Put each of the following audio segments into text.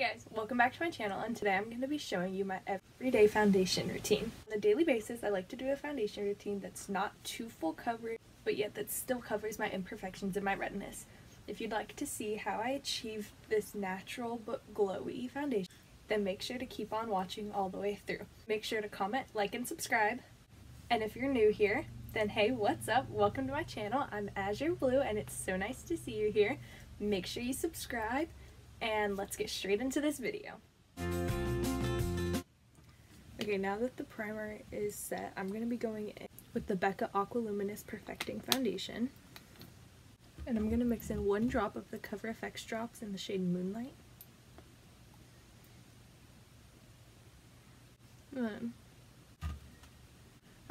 Hey guys, welcome back to my channel, and today I'm going to be showing you my everyday foundation routine. On a daily basis, I like to do a foundation routine that's not too full coverage, but yet that still covers my imperfections and my redness. If you'd like to see how I achieve this natural but glowy foundation, then make sure to keep on watching all the way through. Make sure to comment, like, and subscribe. And if you're new here, then hey, what's up? Welcome to my channel. I'm Azshur Blu, and it's so nice to see you here. Make sure you subscribe. And let's get straight into this video. Okay, now that the primer is set, I'm going to be going in with the Becca Aqualuminous Perfecting Foundation. And I'm going to mix in 1 drop of the Cover FX drops in the shade Moonlight.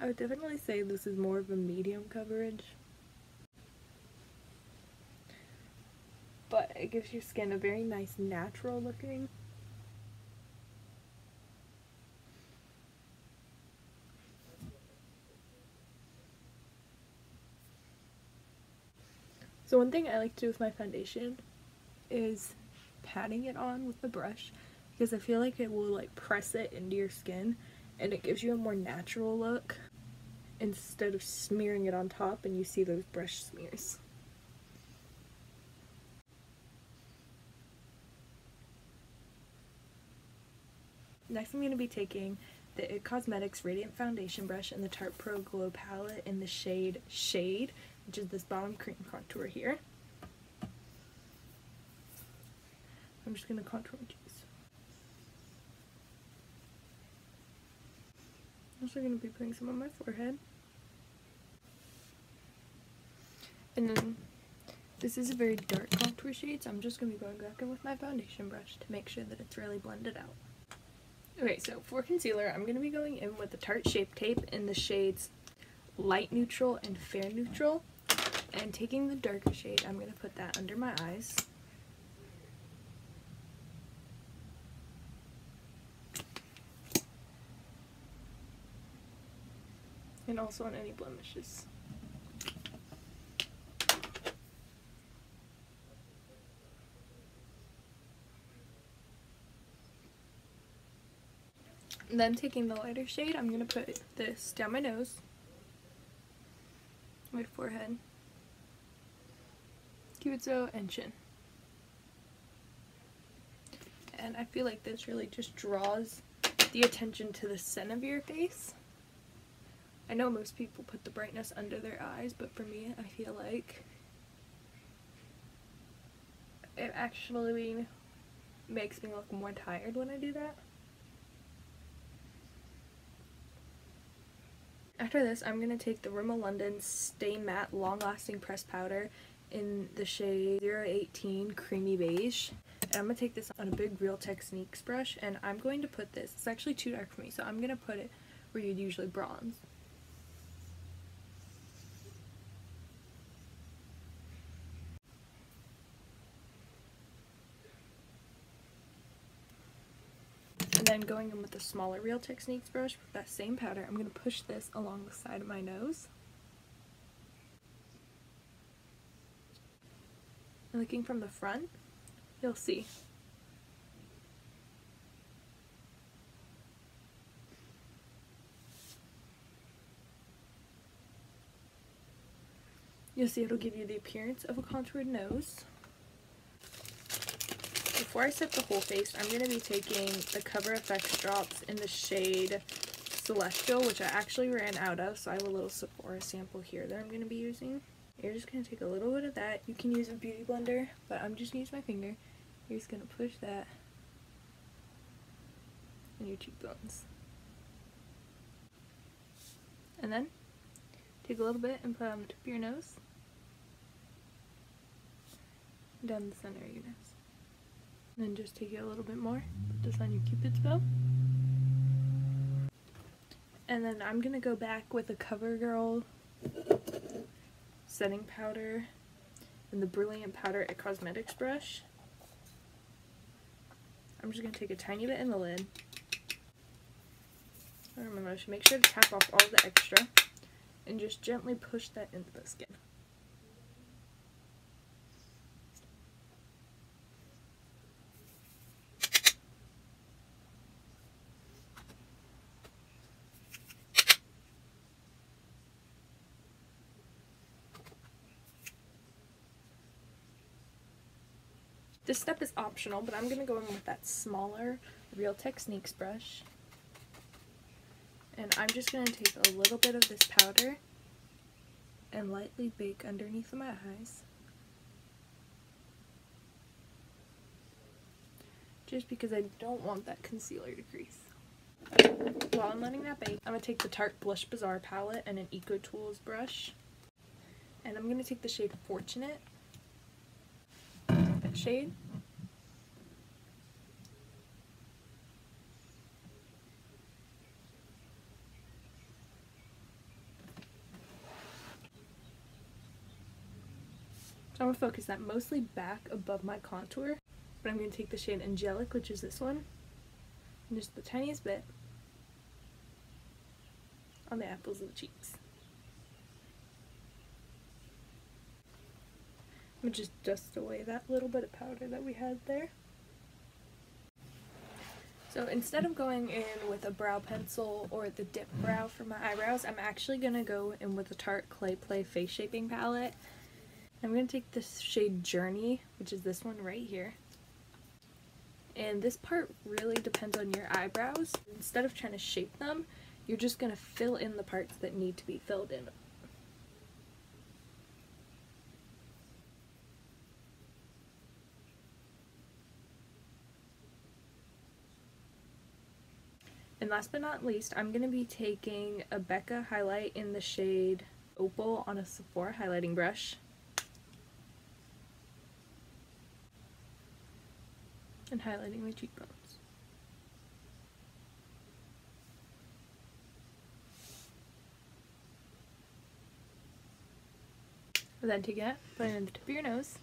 I would definitely say this is more of a medium coverage, but it gives your skin a very nice natural looking. So one thing I like to do with my foundation is patting it on with the brush, because I feel like it will like press it into your skin and it gives you a more natural look instead of smearing it on top and you see those brush smears. Next, I'm going to be taking the IT Cosmetics Radiant Foundation Brush in the Tarte Pro Glow palette in the shade Shade, which is this bottom cream contour here. I'm just going to contour my cheeks. I'm also going to be putting some on my forehead. And then, this is a very dark contour shade, so I'm just going to be going back in with my foundation brush to make sure that it's really blended out. Okay, so for concealer, I'm going to be going in with the Tarte Shape Tape in the shades Light Neutral and Fair Neutral. And taking the darker shade, I'm going to put that under my eyes. And also on any blemishes. And then taking the lighter shade, I'm going to put this down my nose, my forehead, Q-tip, and chin. And I feel like this really just draws the attention to the center of your face. I know most people put the brightness under their eyes, but for me, I feel like it actually makes me look more tired when I do that. After this, I'm going to take the Rimmel London Stay Matte Long Lasting Pressed Powder in the shade 018 Creamy Beige. And I'm going to take this on a big Real Techniques brush, and I'm going to put this, it's actually too dark for me, so I'm going to put it where you'd usually bronze. And then going in with the smaller Real Techniques brush with that same powder, I'm going to push this along the side of my nose. And looking from the front, you'll see. You'll see it'll give you the appearance of a contoured nose. Before I set the whole face, I'm going to be taking the Cover FX drops in the shade Celestial, which I actually ran out of, so I have a little Sephora sample here that I'm going to be using. You're just going to take a little bit of that. You can use a beauty blender, but I'm just going to use my finger. You're just going to push that on your cheekbones. And then, take a little bit and put it on the tip of your nose, down the center of your nose. Then just take it a little bit more, put this on your Cupid's bow. And then I'm going to go back with a CoverGirl setting powder and the Brilliant Powder IT Cosmetics brush. I'm just going to take a tiny bit in the lid. Remember, make sure to tap off all the extra and just gently push that into the skin. This step is optional, but I'm going to go in with that smaller Real Techniques brush. And I'm just going to take a little bit of this powder and lightly bake underneath my eyes. Just because I don't want that concealer to crease. While I'm letting that bake, I'm going to take the Tarte Blush Bazaar palette and an Eco Tools brush. And I'm going to take the shade Fortunate. That shade. So I'm going to focus that mostly back above my contour. But I'm going to take the shade Angelic, which is this one, and just the tiniest bit on the apples of the cheeks. I'm going to just dust away that little bit of powder that we had there. So instead of going in with a brow pencil or the dip brow for my eyebrows, I'm actually going to go in with the Tarte Clay Play Face Shaping Palette. I'm going to take this shade Journey, which is this one right here. And this part really depends on your eyebrows. Instead of trying to shape them, you're just going to fill in the parts that need to be filled in. And last but not least, I'm going to be taking a Becca highlight in the shade Opal on a Sephora highlighting brush. And highlighting my cheekbones. And then taking it, putting it in the tip of your nose.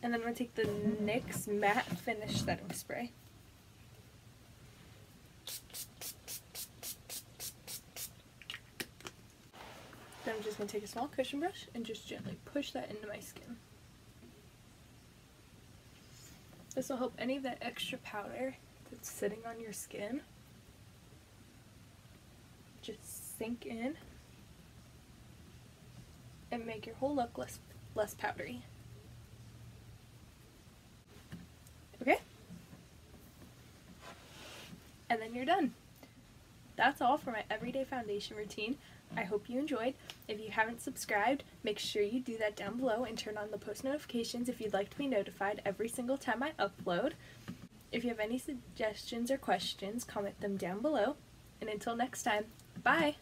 And then I'm going to take the NYX Matte Finish Setting Spray. Then I'm just going to take a small cushion brush and just gently push that into my skin. This will help any of that extra powder that's sitting on your skin just sink in and make your whole look less powdery. Okay? And then you're done. That's all for my everyday foundation routine. I hope you enjoyed. If you haven't subscribed, make sure you do that down below and turn on the post notifications if you'd like to be notified every single time I upload. If you have any suggestions or questions, comment them down below. And until next time, bye!